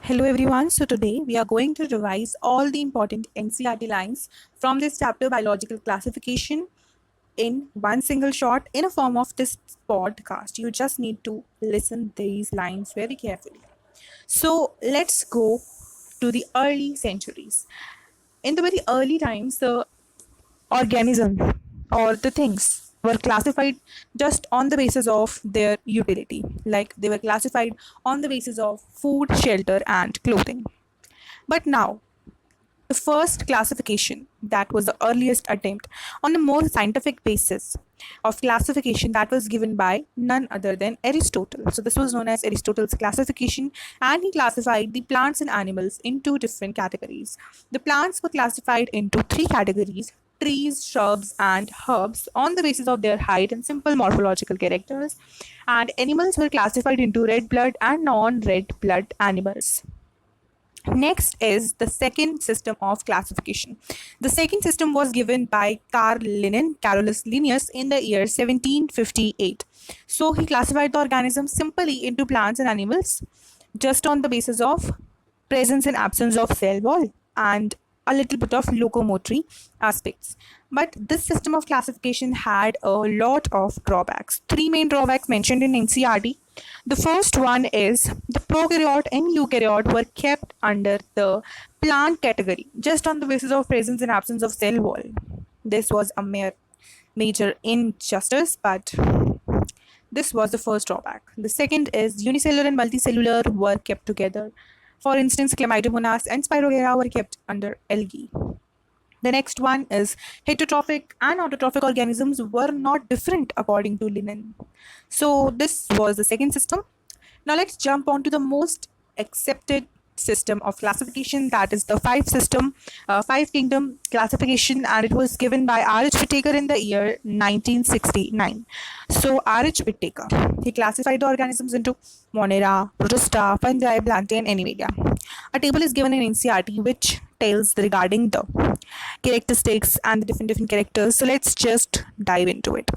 Hello everyone. So today we are going to revise all the important NCERT lines from this chapter biological classification in one single shot in a form of this podcast. You just need to listen these lines very carefully. So let's go to the early centuries. In the very early times, the organisms or the things were classified just on the basis of their utility, like they were classified on the basis of food, shelter, and clothing. But now, the first classification, that was the earliest attempt on a more scientific basis of classification, that was given by none other than Aristotle. So, this was known as Aristotle's classification, and he classified the plants and animals into different categories. The plants were classified into three categories: trees, shrubs, and herbs on the basis of their height and simple morphological characters, and animals were classified into red blood and non red blood animals. Next is the second system of classification. The second system was given by Carolus Linnaeus in the year 1758. So he classified the organisms simply into plants and animals just on the basis of presence and absence of cell wall and a little bit of locomotory aspects. But this system of classification had a lot of drawbacks. Three main drawbacks mentioned in NCERT. The first one is the prokaryote and eukaryote were kept under the plant category just on the basis of presence and absence of cell wall. This was a major injustice, but this was the first drawback. The second is unicellular and multicellular were kept together. For instance, Chlamydomonas and Spirogyra were kept under algae. The next one is heterotrophic and autotrophic organisms were not different according to Linnan. So this was the second system. Now let's jump on to the most accepted system of classification, that is the five kingdom classification, and it was given by R.H. Whittaker in the year 1969. So R.H. Whittaker, he classified the organisms into Monera, Protista, fungi, plantae, and animalia. A table is given in NCERT which tells regarding the characteristics and the different characters. So let's just dive into it.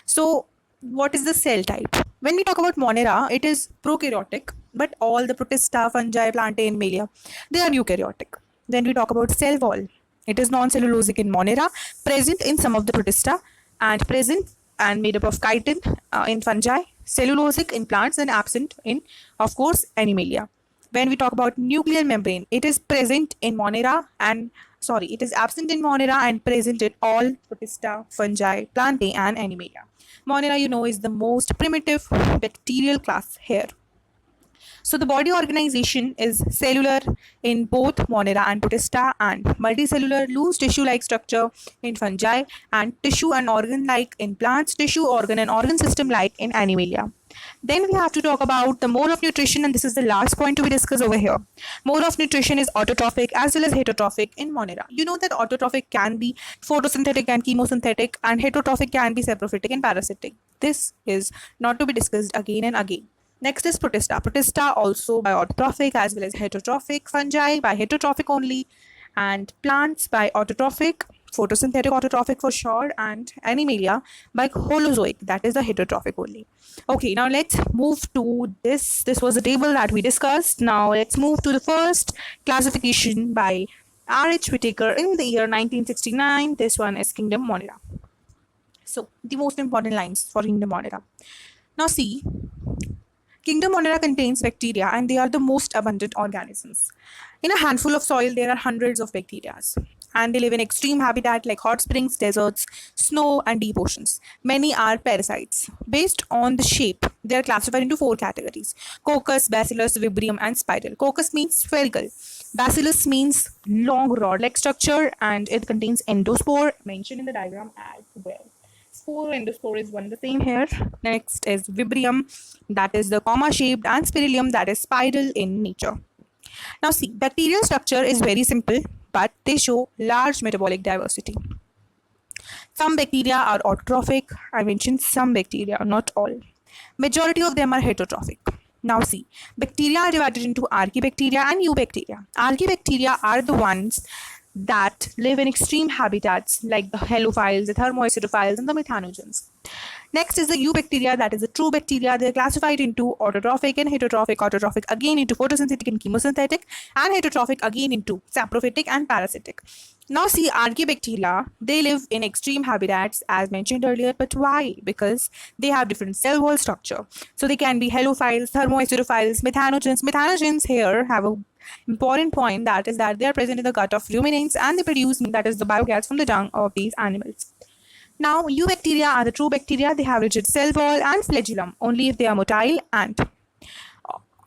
So what is the cell type? When we talk about Monera, it is prokaryotic, but all the Protista, fungi, plantae, and Malia, they are eukaryotic. Then we talk about cell wall. It is non-cellulosic in Monera, present in some of the Protista, and present and made up of chitin in fungi, cellulosic in plants, and absent in, of course, Animalia. When we talk about nuclear membrane, it is present in Monera and it is absent in Monera and present in all Protista, fungi, plantae, and Animalia. Monera, is the most primitive bacterial class here. So the body organization is cellular in both Monera and Protista, and multicellular loose tissue-like structure in fungi, and tissue and organ-like in plants, tissue, organ, and organ system-like in Animalia. Then we have to talk about the mode of nutrition, and this is the last point to be discussed over here. Mode of nutrition is autotrophic as well as heterotrophic in Monera. You know that autotrophic can be photosynthetic and chemosynthetic, and heterotrophic can be saprophytic and parasitic. This is not to be discussed again and again. Next is Protista. Protista also by autotrophic as well as heterotrophic, fungi by heterotrophic only, and plants by autotrophic, photosynthetic autotrophic for sure, and Animalia by holozoic, that is the heterotrophic only. Okay, now let's move to this. This was the table that we discussed. Now let's move to the first classification by R.H. Whittaker in the year 1969. This one is Kingdom Monera. So the most important lines for Kingdom Monera. Now see, Kingdom Monera contains bacteria, and they are the most abundant organisms. In a handful of soil, there are hundreds of bacteria, and they live in extreme habitat like hot springs, deserts, snow, and deep oceans. Many are parasites. Based on the shape, they are classified into four categories: coccus, bacillus, vibrio, and spiral. Coccus means spherical. Bacillus means long rod-like structure, and it contains endospore, mentioned in the diagram as well. Spore and endospore is one and the same here. Next is Vibrium, that is the comma-shaped, and Spirillum, that is spiral in nature. Now see, bacterial structure is very simple, but they show large metabolic diversity. Some bacteria are autotrophic. I mentioned some bacteria, not all. Majority of them are heterotrophic. Now see, bacteria are divided into archaebacteria and eubacteria. Archaebacteria are the ones that live in extreme habitats like the halophiles, the thermoacidophiles, and the methanogens. Next is the eubacteria, that is the true bacteria. They are classified into autotrophic and heterotrophic. Autotrophic again into photosynthetic and chemosynthetic, and heterotrophic again into saprophytic and parasitic. Now see, archaebacteria, they live in extreme habitats as mentioned earlier, but why? Because they have different cell wall structure. So they can be halophiles, thermoacidophiles, methanogens. Methanogens here have a important point, that is that they are present in the gut of ruminants and they produce, that is the biogas from the dung of these animals. Now, eubacteria are the true bacteria. They have rigid cell wall and flagellum only if they are motile, and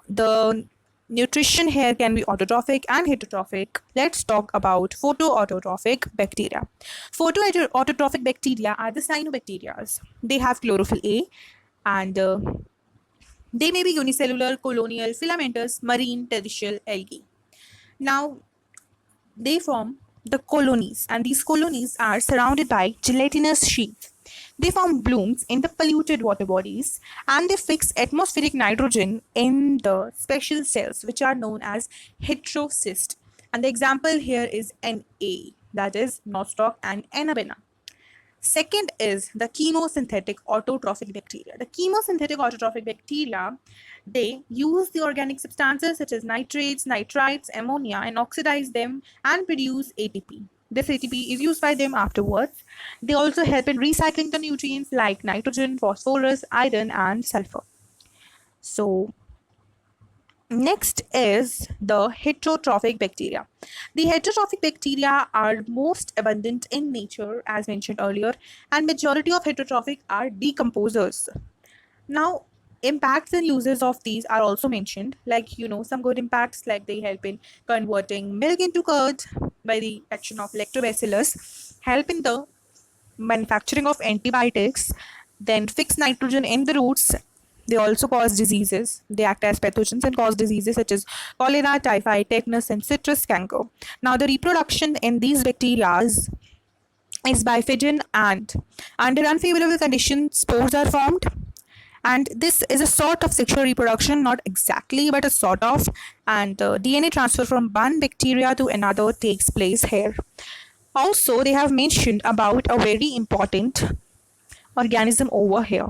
the nutrition here can be autotrophic and heterotrophic. Let's talk about photoautotrophic bacteria. Photoautotrophic bacteria are the cyanobacteria. They have chlorophyll A, and they may be unicellular, colonial, filamentous, marine, terrestrial, algae. Now, they form the colonies, and these colonies are surrounded by gelatinous sheaths. They form blooms in the polluted water bodies, and they fix atmospheric nitrogen in the special cells, which are known as heterocyst. And the example here is Na, that is nostoc and Anabaena. Second is the chemosynthetic autotrophic bacteria. The chemosynthetic autotrophic bacteria, they use the organic substances such as nitrates, nitrites, ammonia, and oxidize them and produce ATP. This ATP is used by them afterwards. They also help in recycling the nutrients like nitrogen, phosphorus, iron, and sulfur. So next is the heterotrophic bacteria. The heterotrophic bacteria are most abundant in nature, as mentioned earlier, and majority of heterotrophic are decomposers. Now, impacts and uses of these are also mentioned, like some good impacts, like they help in converting milk into curd by the action of lactobacillus, help in the manufacturing of antibiotics, then fix nitrogen in the roots. They also cause diseases. They act as pathogens and cause diseases such as cholera, typhoid, tetanus, and citrus canker. Now, the reproduction in these bacteria is by fission, and under unfavorable conditions, spores are formed. And this is a sort of sexual reproduction, not exactly, but a sort of. And DNA transfer from one bacteria to another takes place here. Also, they have mentioned about a very important organism over here,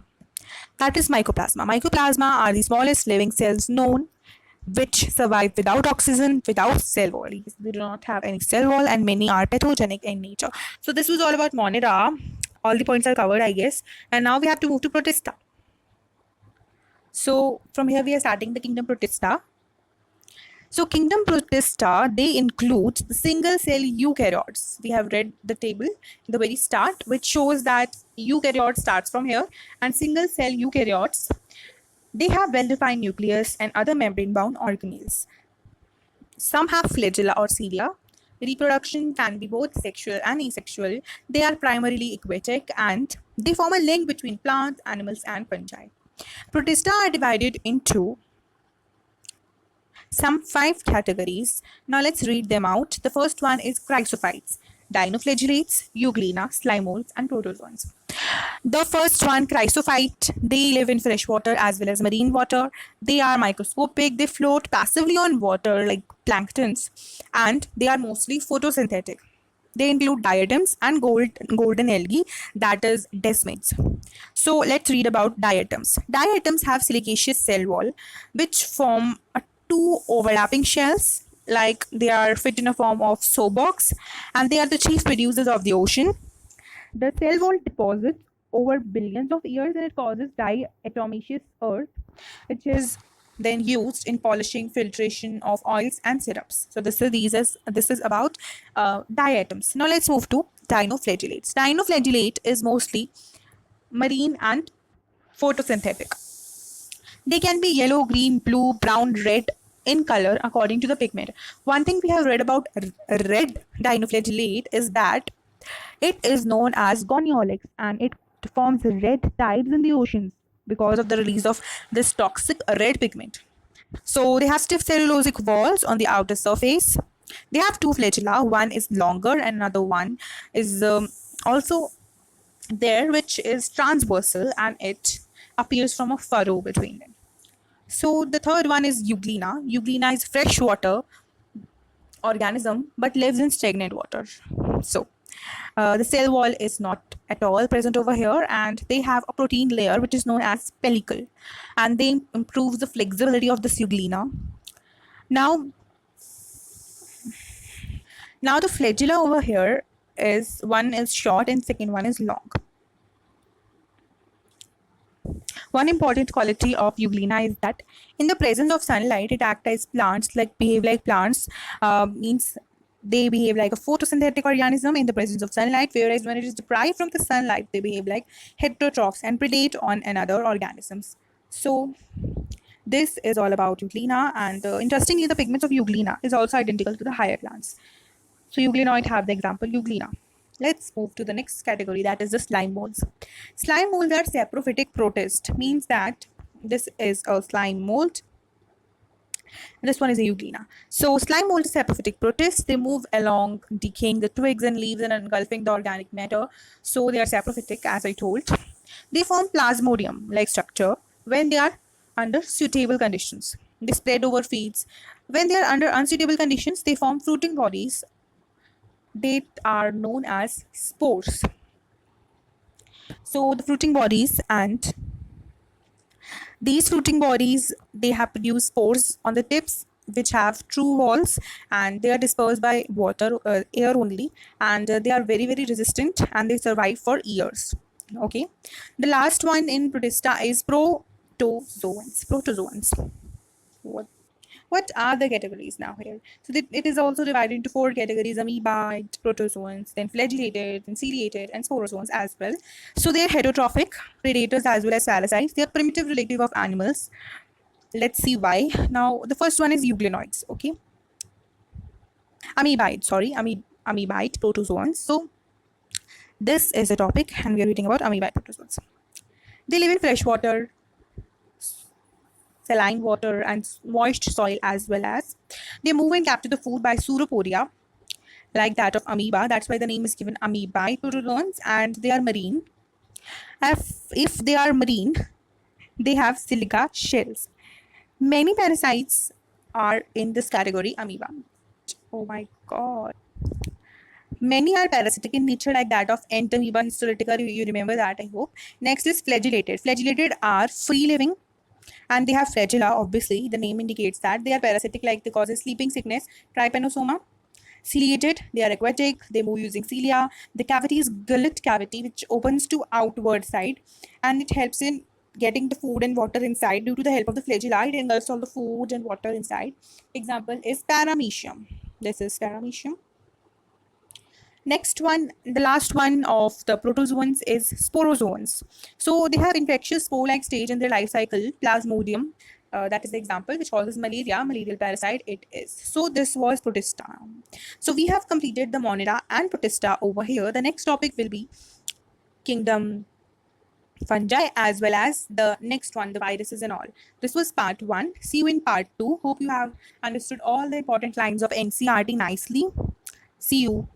that is mycoplasma. Mycoplasma are the smallest living cells known, which survive without oxygen, without cell wall. They do not have any cell wall, and many are pathogenic in nature. So this was all about Monera. All the points are covered, I guess. And now we have to move to Protista. So from here we are starting the kingdom Protista. So kingdom Protista, they include the single cell eukaryotes. We have read the table in the very start, which shows that eukaryote starts from here, and single cell eukaryotes, they have well-defined nucleus and other membrane-bound organelles. Some have flagella or cilia. Reproduction can be both sexual and asexual. They are primarily aquatic, and they form a link between plants, animals, and fungi. Protista are divided into some 5 categories. Now let's read them out. The first one is chrysophytes, dinoflagellates, euglena, slime molds, and protozoans. The first one, chrysophyte, they live in fresh water as well as marine water. They are microscopic. They float passively on water like planktons, and they are mostly photosynthetic. They include diatoms and golden algae, that is desmids. So let's read about diatoms. Diatoms have silicaceous cell wall, which form a 2 overlapping shells, like they are fit in a form of soap box, and they are the chief producers of the ocean. The cell wall deposits over billions of years, and it causes diatomaceous earth, which is then used in polishing, filtration of oils and syrups. So this is about diatoms. Now let's move to dinoflagellates. Dinoflagellate is mostly marine and photosynthetic. They can be yellow, green, blue, brown, red in color according to the pigment. One thing we have read about red dinoflagellate is that it is known as goniolix, and it forms red tides in the oceans because of the release of this toxic red pigment. So they have stiff cellulosic walls on the outer surface. They have 2 flagella. One is longer and another one is also there, which is transversal, and it appears from a furrow between them. So the third one is euglena. Euglena is freshwater organism but lives in stagnant water. So the cell wall is not at all present over here, and they have a protein layer which is known as pellicle, and they improve the flexibility of the euglena. Now, the flagella over here is one is short and second one is long. One important quality of euglena is that in the presence of sunlight, it acts as plants, like behave like plants, means they behave like a photosynthetic organism in the presence of sunlight, whereas when it is deprived from the sunlight, they behave like heterotrophs and predate on another organisms. So this is all about euglena, and interestingly, the pigments of euglena is also identical to the higher plants. So euglenoid have the example euglena. Let's move to the next category, that is the slime molds. Slime molds are saprophytic protist, means that this is a slime mold. This one is a euglena. So slime mold is saprophytic protist. They move along, decaying the twigs and leaves and engulfing the organic matter. So they are saprophytic, as I told. They form plasmodium-like structure when they are under suitable conditions. They spread over fields. When they are under unsuitable conditions, they form fruiting bodies. They are known as spores. So the fruiting bodies, and these fruiting bodies, they have produced spores on the tips which have true walls, and they are dispersed by water, air only, and they are very resistant, and they survive for years. Okay, the last one in Protista is protozoans. What are the categories now here? So it is also divided into 4 categories: amoeboid, protozoans, then flagellated, then ciliated, and sporozoans as well. So they are heterotrophic predators as well as parasites. They are primitive relative of animals. Let's see why. Now, the first one is euglenoids. Okay, amoeboid protozoans. So this is a topic, and we are reading about amoeboid protozoans. They live in freshwater, saline water, and moist soil, as well as they move and capture the food by sauropodia, like that of amoeba. That's why the name is given amoeboid protozoans, and they are marine. If they are marine, they have silica shells. Many parasites are in this category, amoeba. Oh my god. Many are parasitic in nature, like that of entamoeba histolytica. You remember that, I hope. Next is flagellated. Flagellated are free living, and they have flagella. Obviously, the name indicates that they are parasitic, like they cause sleeping sickness, trypanosoma. Ciliated, they are aquatic, they move using cilia. The cavity is gullet cavity, which opens to outward side, and it helps in getting the food and water inside. Due to the help of the flagella, it engulfs all the food and water inside. Example is paramecium. This is paramecium. Next one, the last one of the protozoans is sporozoans. So they have infectious spore-like stage in their life cycle. Plasmodium, that is the example, which causes malaria, malarial parasite it is. So this was Protista. So we have completed the Monera and Protista over here. The next topic will be kingdom fungi, as well as the next one, the viruses and all. This was part 1. See you in part 2. Hope you have understood all the important lines of NCERT nicely. See you.